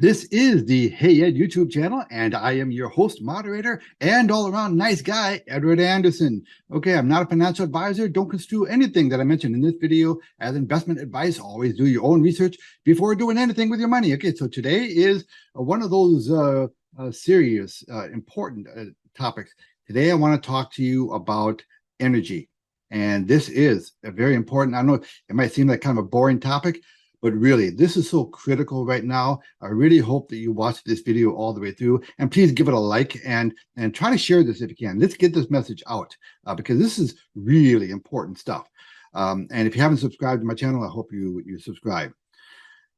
This is the Hey Ed YouTube channel, and I am your host, moderator, and all-around nice guy, Edward Anderson. Okay, I'm not a financial advisor. Don't construe anything that I mentioned in this video as investment advice. Always do your own research before doing anything with your money. Okay, so today is one of those serious, important topics. Today, I want to talk to you about energy, and this is a very important. I know it might seem like kind of a boring topic, but really, this is so critical right now. I really hope that you watch this video all the way through, and please give it a like and try to share this if you can. Let's get this message out because this is really important stuff. And if you haven't subscribed to my channel, I hope you subscribe.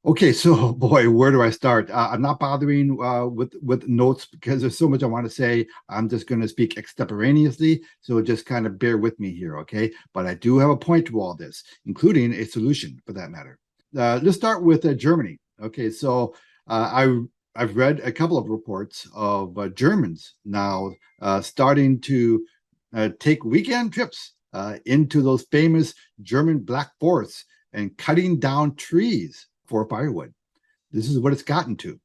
Okay, so boy, where do I start? I'm not bothering with notes because there's so much I want to say. I'm just going to speak extemporaneously, so just kind of bear with me here, okay? But I do have a point to all this, including a solution for that matter. Let's start with Germany. Okay, so I've read a couple of reports of Germans now starting to take weekend trips into those famous German black forests and cutting down trees for firewood. This is what it's gotten to.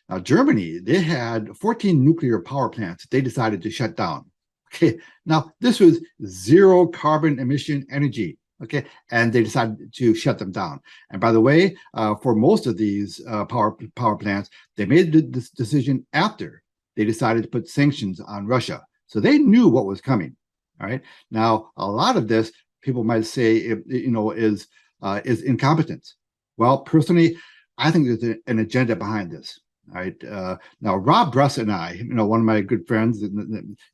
Now, Germany, they had 14 nuclear power plants they decided to shut down. Okay, now this was zero carbon emission energy. Okay, and they decided to shut them down. And by the way, for most of these power plants, they made this decision after they decided to put sanctions on Russia. So they knew what was coming. All right. Now, a lot of this, people might say, is incompetence. Well, personally, I think there's an agenda behind this. All right. Now, Rob Bruss and I, one of my good friends,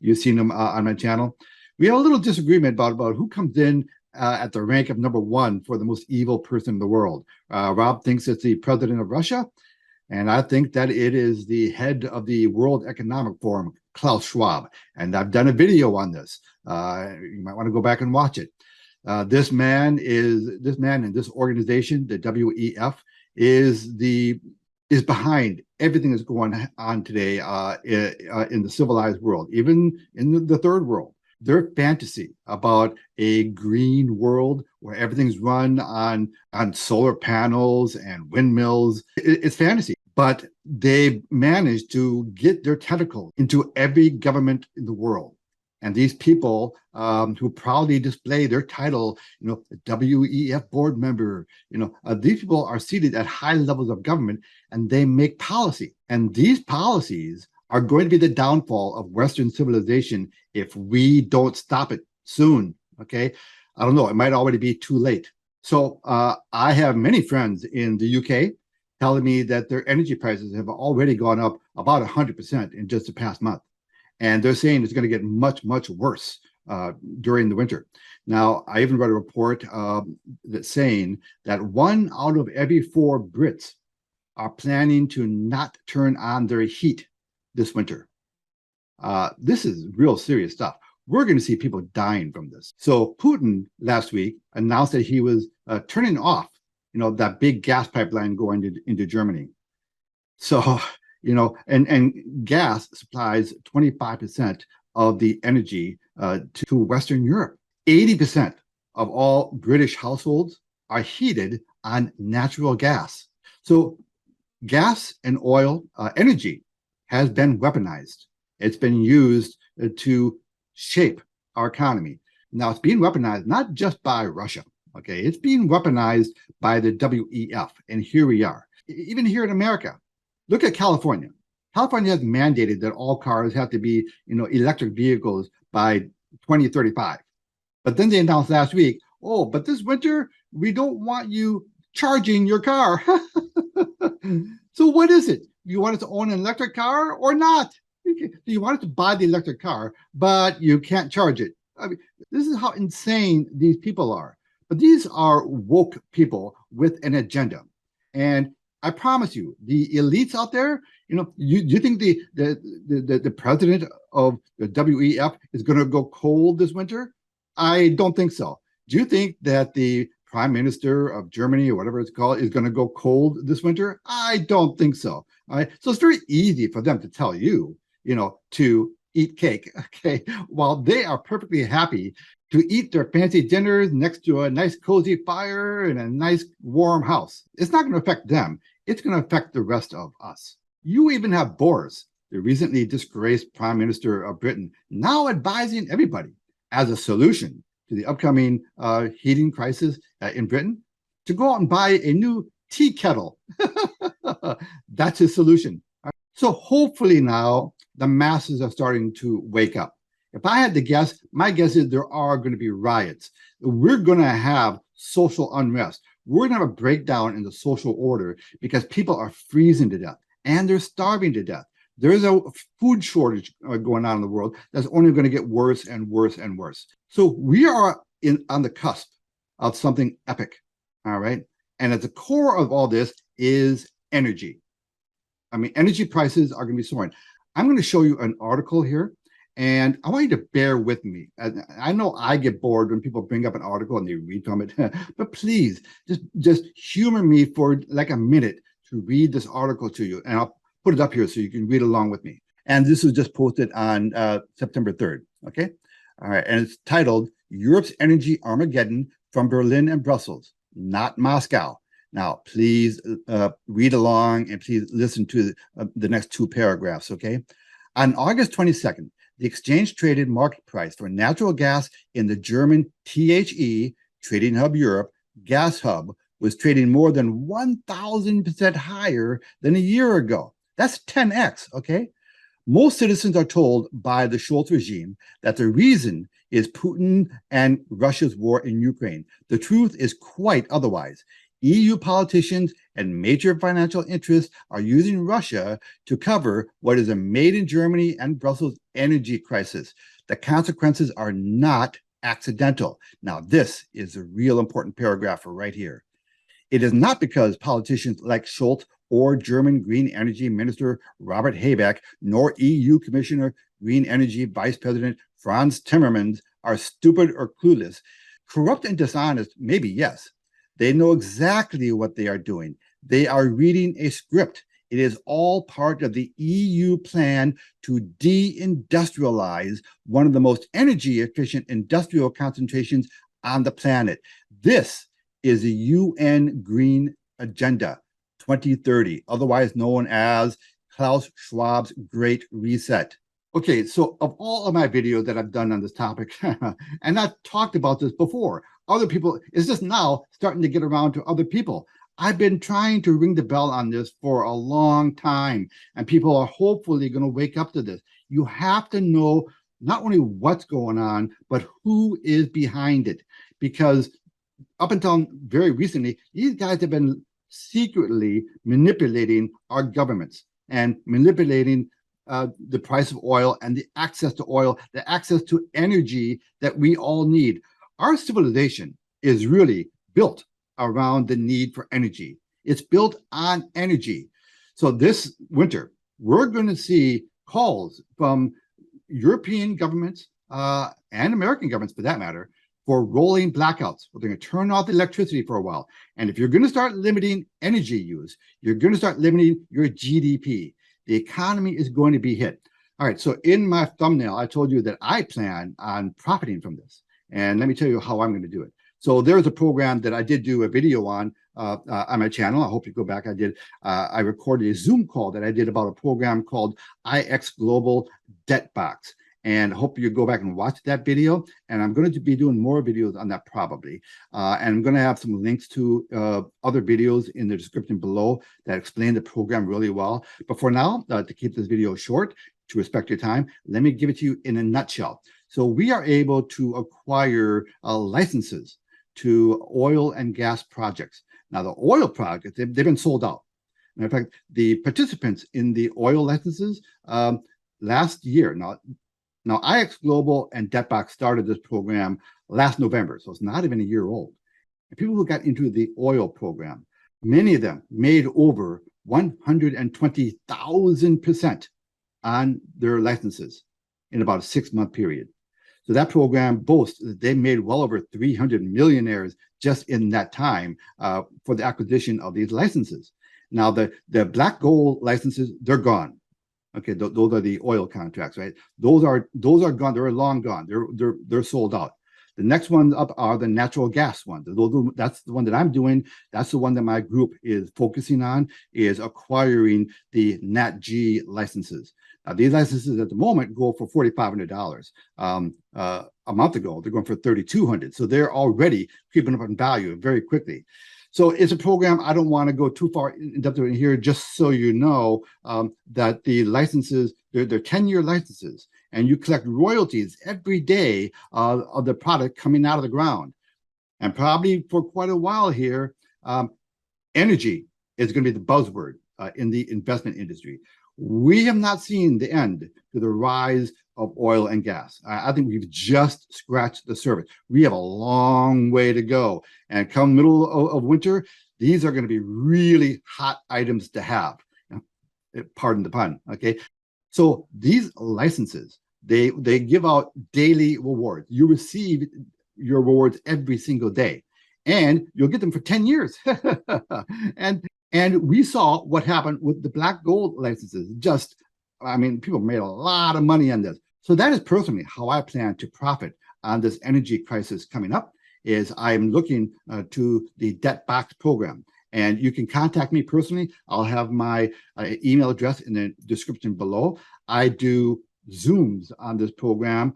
you've seen him on my channel. We have a little disagreement about who comes in at the rank of number one for the most evil person in the world. Rob thinks it's the president of Russia, and I think that it is the head of the World Economic Forum, Klaus Schwab. And I've done a video on this. You might want to go back and watch it. This man and this organization, the WEF, is behind everything that's going on today in the civilized world, even in the third world. Their fantasy about a green world where everything's run on solar panels and windmills, it's fantasy. But they managed to get their tentacles into every government in the world. And these people who proudly display their title, WEF board member, these people are seated at high levels of government, and they make policy. And these policies are going to be the downfall of Western civilization if we don't stop it soon, okay? I don't know, it might already be too late. So I have many friends in the UK telling me that their energy prices have already gone up about 100% in just the past month. And they're saying it's going to get much, much worse during the winter. Now, I even read a report that's saying that 1 out of every 4 Brits are planning to not turn on their heat this winter. This is real serious stuff. We're going to see people dying from this. So Putin last week announced that he was turning off, that big gas pipeline going into Germany. So, and gas supplies 25% of the energy to Western Europe. 80% of all British households are heated on natural gas. So gas and oil energy has been weaponized. It's been used to shape our economy. Now, it's being weaponized not just by Russia, okay? It's being weaponized by the WEF, and here we are. Even here in America, look at California. California has mandated that all cars have to be, electric vehicles by 2035. But then they announced last week, oh, but this winter, we don't want you charging your car. So what is it? You want it to own an electric car or not? You want it to buy the electric car, but you can't charge it. I mean, this is how insane these people are. But these are woke people with an agenda. And I promise you, the elites out there, you think the president of the WEF is going to go cold this winter? I don't think so. Do you think that the prime minister of Germany, or whatever it's called, is going to go cold this winter? I don't think so. All right. So it's very easy for them to tell you, to eat cake, okay, while they are perfectly happy to eat their fancy dinners next to a nice cozy fire and a nice warm house. It's not going to affect them. it's going to affect the rest of us. You even have Boris, the recently disgraced Prime Minister of Britain, now advising everybody as a solution to the upcoming heating crisis in Britain to go out and buy a new tea kettle. That's his solution. So hopefully now the masses are starting to wake up. If I had to guess, my guess is there are going to be riots. We're going to have social unrest. We're going to have a breakdown in the social order because people are freezing to death and they're starving to death. There's a food shortage going on in the world that's only going to get worse and worse and worse. So we are on the cusp of something epic, all right? And at the core of all this is energy. I mean, energy prices are going to be soaring. I'm going to show you an article here, and I want you to bear with me. I know I get bored when people bring up an article and they read from it, but please just humor me for like a minute to read this article to you, and I'll put it up here so you can read along with me. And this was just posted on September 3rd, okay? All right, and it's titled, Europe's Energy Armageddon from Berlin and Brussels, not Moscow. Now, please read along and please listen to the next two paragraphs, okay? On August 22nd, the exchange-traded market price for natural gas in the German THE, Trading Hub Europe, gas hub, was trading more than 1,000% higher than a year ago. That's 10x, okay? Most citizens are told by the Scholz regime that the reason is Putin and Russia's war in Ukraine. The truth is quite otherwise. EU politicians and major financial interests are using Russia to cover what is a made in Germany and Brussels energy crisis. The consequences are not accidental. Now, this is a real important paragraph right here. It is not because politicians like Scholz or German Green Energy Minister Robert Habeck, nor EU Commissioner Green Energy Vice President Franz Timmermans are stupid or clueless. Corrupt and dishonest, maybe yes. They know exactly what they are doing. They are reading a script. It is all part of the EU plan to deindustrialize one of the most energy efficient industrial concentrations on the planet. This is the UN Green Agenda 2030, otherwise known as Klaus Schwab's Great Reset. Okay, so of all of my videos that I've done on this topic, and I've talked about this before, other people, it's just now starting to get around to other people. I've been trying to ring the bell on this for a long time, and people are hopefully going to wake up to this. You have to know not only what's going on, but who is behind it. Because up until very recently, these guys have been secretly manipulating our governments and manipulating the price of oil and the access to oil, the access to energy that we all need. Our civilization is really built around the need for energy. It's built on energy. So this winter, we're going to see calls from European governments and American governments, for that matter, for rolling blackouts. We're going to turn off the electricity for a while. And if you're going to start limiting energy use, you're going to start limiting your GDP. The economy is going to be hit. All right, so in my thumbnail, I told you that I plan on profiting from this. And let me tell you how I'm going to do it. So there's a program that I did do a video on my channel. I hope you go back. I recorded a Zoom call that I did about a program called IX Global Debt Box. And I hope you go back and watch that video. And I'm going to be doing more videos on that probably. And I'm going to have some links to other videos in the description below that explain the program really well. But for now, to keep this video short, to respect your time, let me give it to you in a nutshell. So we are able to acquire licenses to oil and gas projects. Now, the oil projects, they've been sold out. In fact, the participants in the oil licenses last year, now IX Global and DebtBox started this program last November, so it's not even a year old. And people who got into the oil program, many of them made over 120,000% on their licenses in about a 6-month period. So that program boasts that they made well over 300 millionaires just in that time for the acquisition of these licenses. Now, the black gold licenses, they're gone. Okay, those are the oil contracts, right? Those are gone. They're long gone. They're sold out. The next ones up are the natural gas ones. That's the one that I'm doing. That's the one that my group is focusing on, is acquiring the Nat G licenses. Now, these licenses at the moment go for $4,500. A month ago, they're going for $3,200. So they're already creeping up in value very quickly. So it's a program. I don't want to go too far in depth in here, just so you know that the licenses, they're 10-year licenses, and you collect royalties every day of the product coming out of the ground. And probably for quite a while here, energy is going to be the buzzword in the investment industry. We have not seen the end to the rise of oil and gas. I think we've just scratched the surface. We have a long way to go. And come middle of winter, these are going to be really hot items to have. Pardon the pun, okay? So these licenses, they give out daily rewards. You receive your rewards every single day, and you'll get them for 10 years. And we saw what happened with the black gold licenses. Just, I mean, people made a lot of money on this. So that is personally how I plan to profit on this energy crisis coming up, is I'm looking to the debt box program. And you can contact me personally. I'll have my email address in the description below. I do Zooms on this program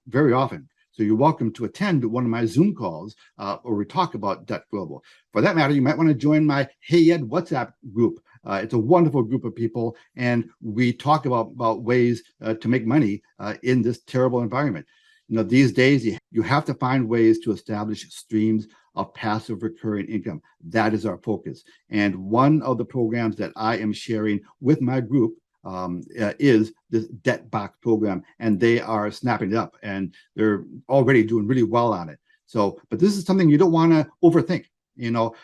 very often. So you're welcome to attend one of my Zoom calls where we talk about Debt Global. For that matter, you might want to join my Hey Ed WhatsApp group. It's a wonderful group of people, and we talk about ways to make money in this terrible environment. You know, these days, you have to find ways to establish streams of passive recurring income. That is our focus. And one of the programs that I am sharing with my group is this debt box program, and they are snapping it up, and they're already doing really well on it. So, but this is something you don't want to overthink. You know,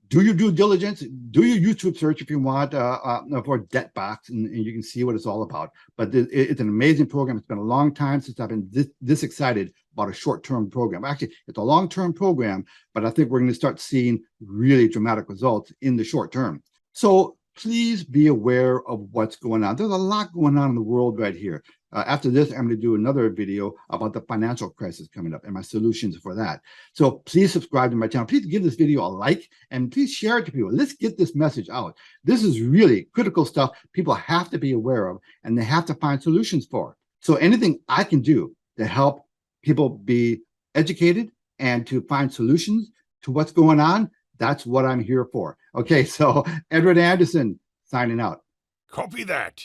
do your due diligence, do your YouTube search if you want for debt box, and you can see what it's all about. But it's an amazing program. It's been a long time since I've been this excited about a short-term program. Actually, it's a long-term program, but I think we're going to start seeing really dramatic results in the short term. So please be aware of what's going on. There's a lot going on in the world right here. After this, I'm going to do another video about the financial crisis coming up and my solutions for that. So please subscribe to my channel. Please give this video a like, and please share it to people. Let's get this message out. This is really critical stuff people have to be aware of, and they have to find solutions for. So anything I can do to help people be educated and to find solutions to what's going on, that's what I'm here for. Okay, so Edward Anderson signing out. Copy that.